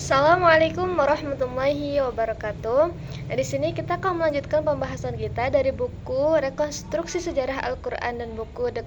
Assalamualaikum warahmatullahi wabarakatuh. Nah, di sini kita akan melanjutkan pembahasan kita dari buku Rekonstruksi Sejarah Al-Quran dan buku The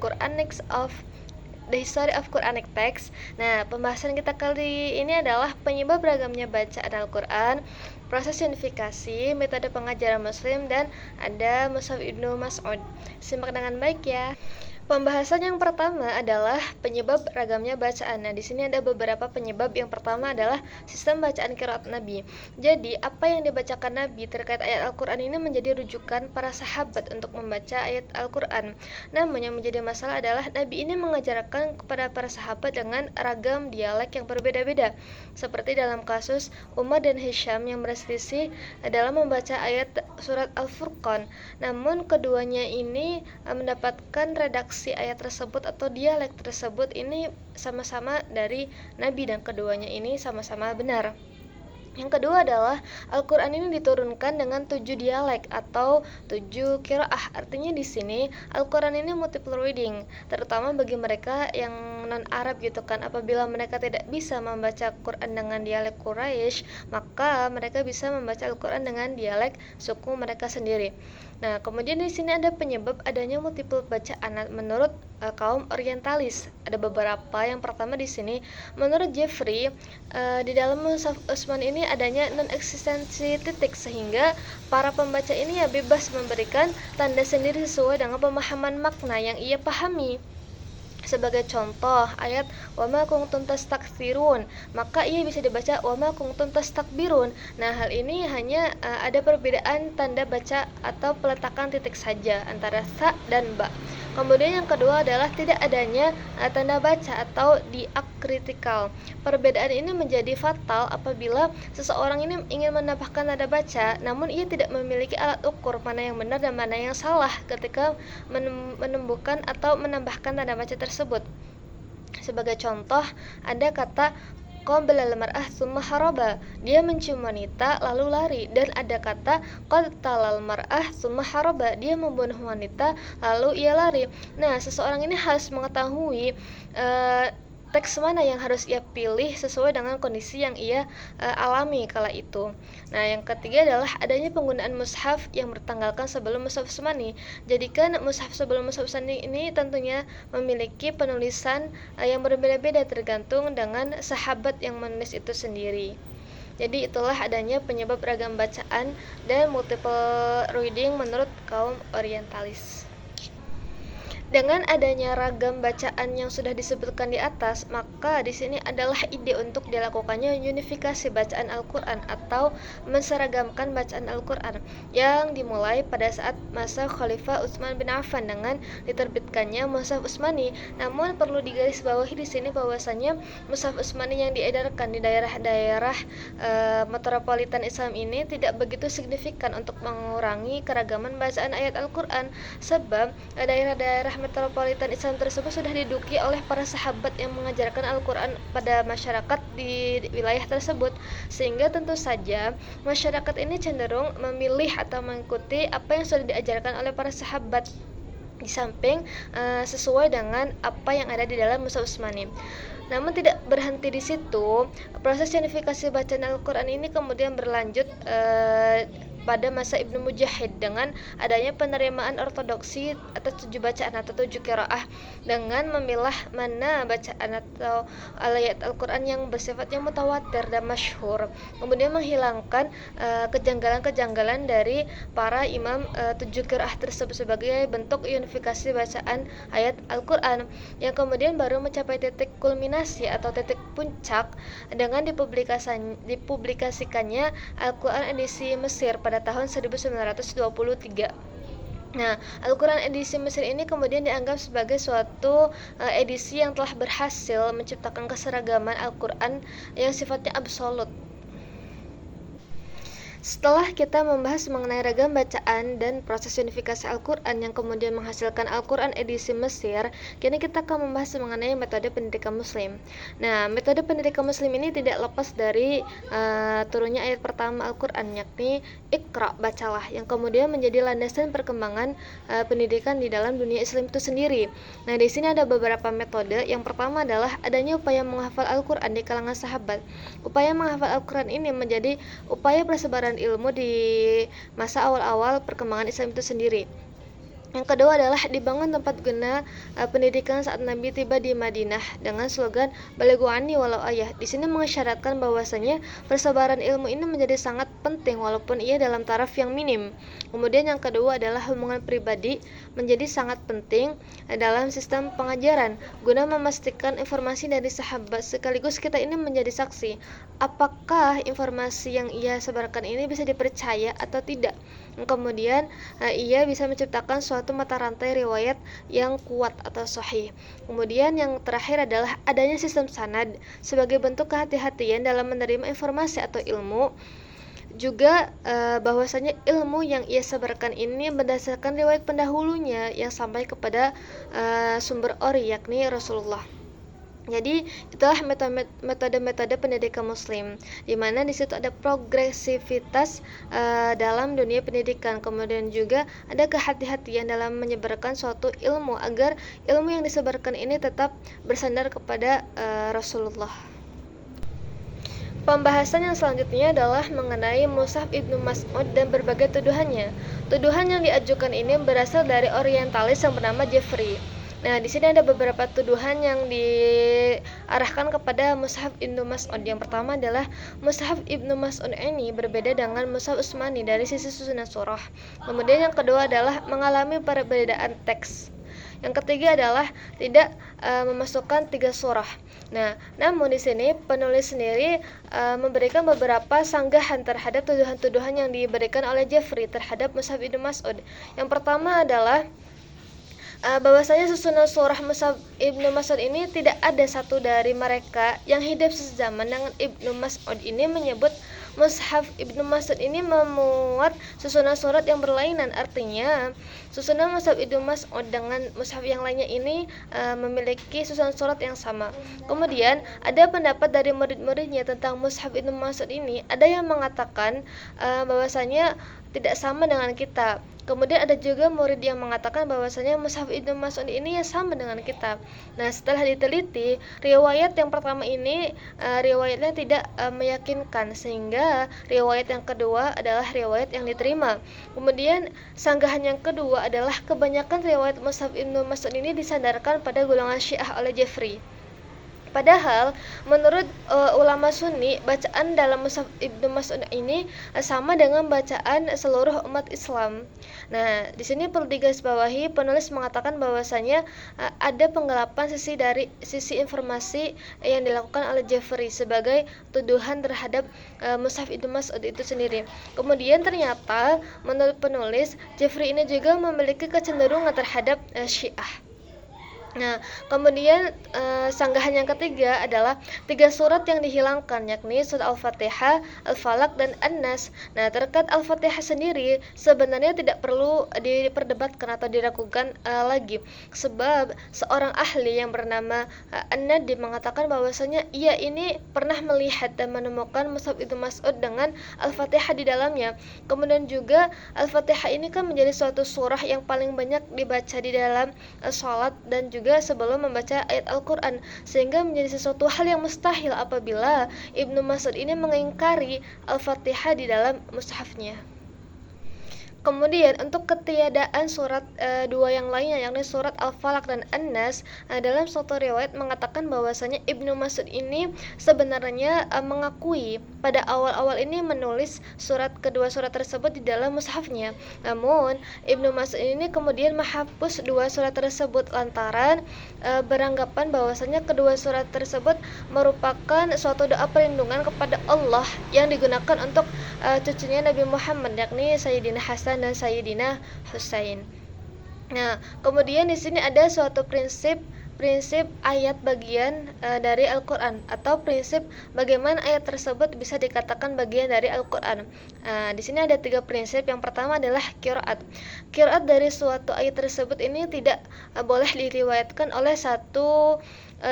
History of Quranic Text. Nah, pembahasan kita kali ini adalah penyebab beragamnya bacaan Al-Quran, proses unifikasi, metode pengajaran Muslim, dan ada Mushaf Ibnu Mas'ud. Simak dengan baik ya. Pembahasan yang pertama adalah penyebab ragamnya bacaan. Nah, di sini ada beberapa penyebab. Yang pertama adalah sistem bacaan qiraat Nabi. Jadi, apa yang dibacakan Nabi terkait ayat Al-Quran ini menjadi rujukan para sahabat untuk membaca ayat Al-Quran. Namun, yang menjadi masalah adalah Nabi ini mengajarkan kepada para sahabat dengan ragam dialek yang berbeda-beda. Seperti dalam kasus Umar dan Hisham yang berselisih dalam membaca ayat surat Al-Furqan. Namun, keduanya ini mendapatkan redaksi ayat tersebut atau dialek tersebut ini sama-sama dari Nabi dan keduanya ini sama-sama benar. Yang kedua adalah Al-Quran ini diturunkan dengan 7 dialek atau 7 qiraah. Artinya di sini Al-Quran ini multiple reading, terutama bagi mereka yang non-Arab gitu kan. Apabila mereka tidak bisa membaca Quran dengan dialek Quraisy, maka mereka bisa membaca Al-Quran dengan dialek suku mereka sendiri. Nah, kemudian di sini ada penyebab adanya multiple bacaan menurut kaum orientalis. Ada beberapa. Yang pertama di sini menurut Jeffrey, di dalam Mushaf Utsman ini adanya non-eksistensi titik, sehingga para pembaca ini ya bebas memberikan tanda sendiri sesuai dengan pemahaman makna yang ia pahami. Sebagai contoh, ayat wama kuntum tastakbirun, maka ia bisa dibaca wama kuntum tastakbirun. Nah, hal ini hanya ada perbedaan tanda baca atau peletakan titik saja antara sa dan ba. Kemudian yang kedua adalah tidak adanya tanda baca atau diakritikal. Perbedaan ini menjadi fatal apabila seseorang ini ingin menambahkan tanda baca, namun ia tidak memiliki alat ukur mana yang benar dan mana yang salah ketika menumbuhkan atau menambahkan tanda baca tersebut. Sebagai contoh, ada kata qabla al-mar'ah tsumma haraba, dia mencium wanita lalu lari, dan ada kata qatalal mar'ah tsumma haraba, dia membunuh wanita lalu ia lari. Nah, seseorang ini harus mengetahui teks mana yang harus ia pilih sesuai dengan kondisi yang ia alami kala itu. Nah, yang ketiga adalah adanya penggunaan mushaf yang bertanggalkan sebelum mushaf Utsmani. Jadikan mushaf sebelum mushaf Utsmani ini tentunya memiliki penulisan yang berbeda-beda tergantung dengan sahabat yang menulis itu sendiri. Jadi itulah adanya penyebab ragam bacaan dan multiple reading menurut kaum orientalis. Dengan adanya ragam bacaan yang sudah disebutkan di atas, maka di sini adalah ide untuk dilakukannya unifikasi bacaan Al-Quran atau menseragamkan bacaan Al-Quran yang dimulai pada saat masa Khalifah Utsman bin Affan dengan diterbitkannya Mushaf Utsmani. Namun perlu digarisbawahi di sini bahwasanya Mushaf Utsmani yang diedarkan di daerah-daerah metropolitan Islam ini tidak begitu signifikan untuk mengurangi keragaman bacaan ayat Al-Quran, sebab daerah-daerah metropolitan Islam tersebut sudah diduduki oleh para sahabat yang mengajarkan Al-Quran pada masyarakat di wilayah tersebut, sehingga tentu saja masyarakat ini cenderung memilih atau mengikuti apa yang sudah diajarkan oleh para sahabat, di samping sesuai dengan apa yang ada di dalam Mushaf Utsmani. Namun tidak berhenti di situ, proses unifikasi bacaan Al-Quran ini kemudian berlanjut pada masa Ibnu Mujahid dengan adanya penerimaan ortodoksi atas 7 bacaan atau 7 qiraah dengan memilah mana bacaan atau ayat Al-Quran yang bersifatnya mutawatir dan masyhur, kemudian menghilangkan kejanggalan-kejanggalan dari para imam 7 qiraah tersebut sebagai bentuk unifikasi bacaan ayat Al-Quran, yang kemudian baru mencapai titik kulminasi atau titik puncak dengan dipublikasikannya Al-Quran edisi Mesir pada tahun 1923. Nah, Al-Quran edisi Mesir ini kemudian dianggap sebagai suatu edisi yang telah berhasil menciptakan keseragaman Al-Quran yang sifatnya absolut. Setelah kita membahas mengenai ragam bacaan dan proses unifikasi Al-Quran yang kemudian menghasilkan Al-Quran edisi Mesir, kini kita akan membahas mengenai metode pendidikan Muslim. Nah, metode pendidikan Muslim ini tidak lepas dari turunnya ayat pertama Al-Quran, yakni Iqra, bacalah, yang kemudian menjadi landasan perkembangan pendidikan di dalam dunia Islam itu sendiri. Nah, di sini ada beberapa metode. Yang pertama adalah adanya upaya menghafal Al-Quran di kalangan sahabat. Upaya menghafal Al-Quran ini menjadi upaya persebaran ilmu di masa awal-awal perkembangan Islam itu sendiri. Yang kedua adalah dibangun tempat guna pendidikan saat Nabi tiba di Madinah dengan slogan Balighu anni walau ayah. Di sini mengisyaratkan bahwasanya persebaran ilmu ini menjadi sangat penting walaupun ia dalam taraf yang minim. Kemudian yang kedua adalah hubungan pribadi menjadi sangat penting dalam sistem pengajaran guna memastikan informasi dari sahabat sekaligus kita ini menjadi saksi apakah informasi yang ia sebarkan ini bisa dipercaya atau tidak. Kemudian ia bisa menciptakan suatu mata rantai riwayat yang kuat atau sahih. Kemudian yang terakhir adalah adanya sistem sanad sebagai bentuk kehati-hatian dalam menerima informasi atau ilmu. Juga bahwasanya ilmu yang ia sebarkan ini berdasarkan riwayat pendahulunya yang sampai kepada sumber ori yakni Rasulullah. Jadi itulah metode-metode pendidikan Muslim, di mana di situ ada progresivitas dalam dunia pendidikan, kemudian juga ada kehati-hatian dalam menyebarkan suatu ilmu agar ilmu yang disebarkan ini tetap bersandar kepada Rasulullah. Pembahasan yang selanjutnya adalah mengenai Mushaf Ibnu Mas'ud dan berbagai tuduhannya. Tuduhan yang diajukan ini berasal dari orientalis yang bernama Jeffrey. Nah, di sini ada beberapa tuduhan yang diarahkan kepada Mushaf Ibnu Mas'ud. Yang pertama adalah Mushaf Ibnu Mas'ud ini berbeda dengan Mushaf Utsmani dari sisi susunan surah. Kemudian yang kedua adalah mengalami perbedaan teks. Yang ketiga adalah tidak memasukkan 3 surah. Nah, namun di sini penulis sendiri memberikan beberapa sanggahan terhadap tuduhan-tuduhan yang diberikan oleh Jeffrey terhadap Mushaf Ibnu Mas'ud. Yang pertama adalah bahwasanya susunan surah Mushaf Ibnu Mas'ud ini tidak ada satu dari mereka yang hidup sezaman dengan Ibnu Mas'ud ini menyebut Mushaf Ibnu Mas'ud ini memuat susunan surat yang berlainan. Artinya susunan Mushaf Ibnu Mas'ud dengan mushaf yang lainnya ini memiliki susunan surat yang sama. Kemudian ada pendapat dari murid-muridnya tentang Mushaf Ibnu Mas'ud ini. Ada yang mengatakan bahwasanya tidak sama dengan kitab. Kemudian ada juga murid yang mengatakan bahwasanya Mushaf Ibnu Mas'ud ini ya sama dengan kitab. Nah, setelah diteliti, riwayat yang pertama ini riwayatnya tidak meyakinkan, sehingga riwayat yang kedua adalah riwayat yang diterima. Kemudian sanggahan yang kedua adalah kebanyakan riwayat Mushaf Ibnu Mas'ud ini disandarkan pada golongan Syiah oleh Jeffrey. Padahal menurut ulama Sunni, bacaan dalam Mushaf Ibnu Mas'ud ini sama dengan bacaan seluruh umat Islam. Nah, di sini perlu digarisbawahi, penulis mengatakan bahwasanya ada penggelapan sisi informasi yang dilakukan oleh Jeffrey sebagai tuduhan terhadap Mushaf Ibnu Mas'ud itu sendiri. Kemudian ternyata menurut penulis, Jeffrey ini juga memiliki kecenderungan terhadap Syiah. Nah, kemudian sanggahan yang ketiga adalah 3 surat yang dihilangkan, yakni surat Al-Fatihah, Al-Falaq, dan An-Nas. Nah, terkait Al-Fatihah sendiri sebenarnya tidak perlu diperdebatkan atau diragukan lagi, sebab seorang ahli yang bernama An-Nadim mengatakan bahwasanya ia ini pernah melihat dan menemukan Mushaf Ibnu Mas'ud dengan Al-Fatihah di dalamnya. Kemudian juga Al-Fatihah ini kan menjadi suatu surah yang paling banyak dibaca di dalam sholat dan juga sebelum membaca ayat Al-Quran, sehingga menjadi sesuatu hal yang mustahil apabila Ibnu Mas'ud ini mengingkari Al-Fatihah di dalam mushafnya. Kemudian untuk ketiadaan surat 2 yang lainnya, yakni surat Al-Falaq dan An-Nas, dalam suatu riwayat mengatakan bahwasanya Ibnu Mas'ud ini sebenarnya mengakui pada awal-awal ini menulis kedua surat tersebut di dalam mushafnya. Namun Ibnu Mas'ud ini kemudian menghapus 2 surat tersebut lantaran beranggapan bahwasanya kedua surat tersebut merupakan suatu doa perlindungan kepada Allah yang digunakan untuk cucunya Nabi Muhammad, yakni Sayyidina Hasan dan Sayyidina Husain. Nah, kemudian di sini ada suatu prinsip prinsip ayat bagian dari Al-Quran, atau prinsip bagaimana ayat tersebut bisa dikatakan bagian dari Al-Quran. Di sini ada 3 prinsip. Yang pertama adalah qiraat. Qiraat dari suatu ayat tersebut ini tidak boleh diriwayatkan oleh satu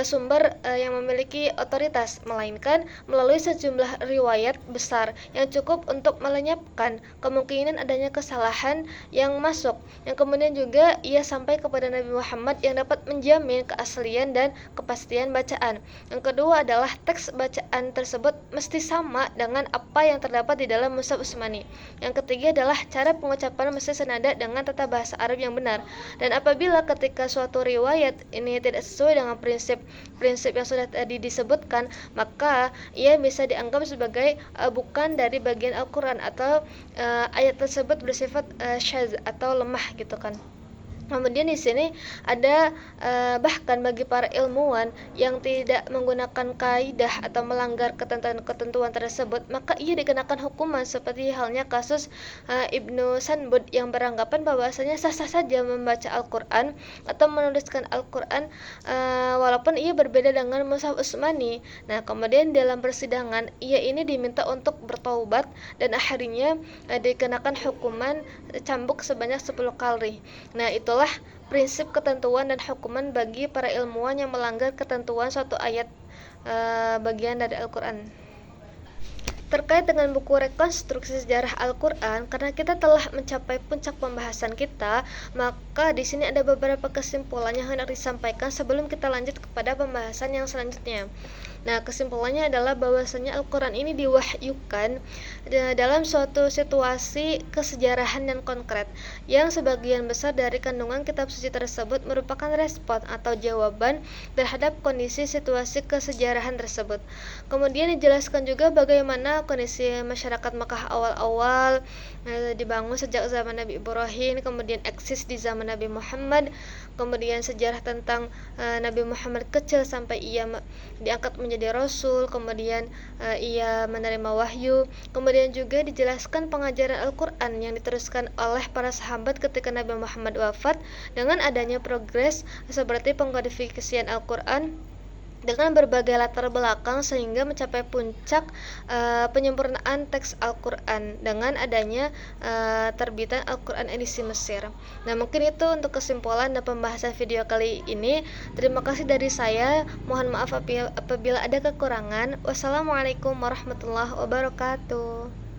sumber yang memiliki otoritas, melainkan melalui sejumlah riwayat besar yang cukup untuk melenyapkan kemungkinan adanya kesalahan yang masuk, yang kemudian juga ia sampai kepada Nabi Muhammad yang dapat menjamin keaslian dan kepastian bacaan. Yang kedua adalah teks bacaan tersebut mesti sama dengan apa yang terdapat di dalam Mushaf Utsmani. Yang ketiga adalah cara pengucapan mesti senada dengan tata bahasa Arab yang benar. Dan apabila ketika suatu riwayat ini tidak sesuai dengan prinsip yang sudah tadi disebutkan, maka ia bisa dianggap sebagai bukan dari bagian Al-Quran, atau ayat tersebut bersifat syadz atau lemah gitu kan. Kemudian di sini ada bahkan bagi para ilmuwan yang tidak menggunakan kaidah atau melanggar ketentuan tersebut, maka ia dikenakan hukuman seperti halnya kasus Ibnu Sanbud yang beranggapan bahwasanya sah-sah saja membaca Al-Quran atau menuliskan Al-Quran walaupun ia berbeda dengan Mushaf Utsmani. Nah, kemudian dalam persidangan ia ini diminta untuk bertaubat dan akhirnya dikenakan hukuman cambuk sebanyak 10 kali. Nah, itulah prinsip ketentuan dan hukuman bagi para ilmuwan yang melanggar ketentuan suatu ayat bagian dari Al-Quran. Terkait dengan buku rekonstruksi sejarah Al-Quran, karena kita telah mencapai puncak pembahasan kita, maka di sini ada beberapa kesimpulan yang hendak disampaikan sebelum kita lanjut kepada pembahasan yang selanjutnya. Nah, kesimpulannya adalah bahwasanya Al-Quran ini diwahyukan dalam suatu situasi kesejarahan dan konkret, yang sebagian besar dari kandungan kitab suci tersebut merupakan respon atau jawaban terhadap kondisi situasi kesejarahan tersebut. Kemudian dijelaskan juga bagaimana kondisi masyarakat Makkah awal-awal dibangun sejak zaman Nabi Ibrahim, kemudian eksis di zaman Nabi Muhammad, kemudian sejarah tentang Nabi Muhammad kecil sampai ia diangkat menjadi Rasul, kemudian ia menerima wahyu, kemudian juga dijelaskan pengajaran Al-Quran yang diteruskan oleh para sahabat ketika Nabi Muhammad wafat, dengan adanya progres seperti pengkodifikasian Al-Quran dengan berbagai latar belakang sehingga mencapai puncak penyempurnaan teks Al-Quran dengan adanya terbitan Al-Quran edisi Mesir. Nah, mungkin itu untuk kesimpulan dan pembahasan video kali ini. Terima kasih dari saya. Mohon maaf apabila ada kekurangan. Wassalamualaikum warahmatullahi wabarakatuh.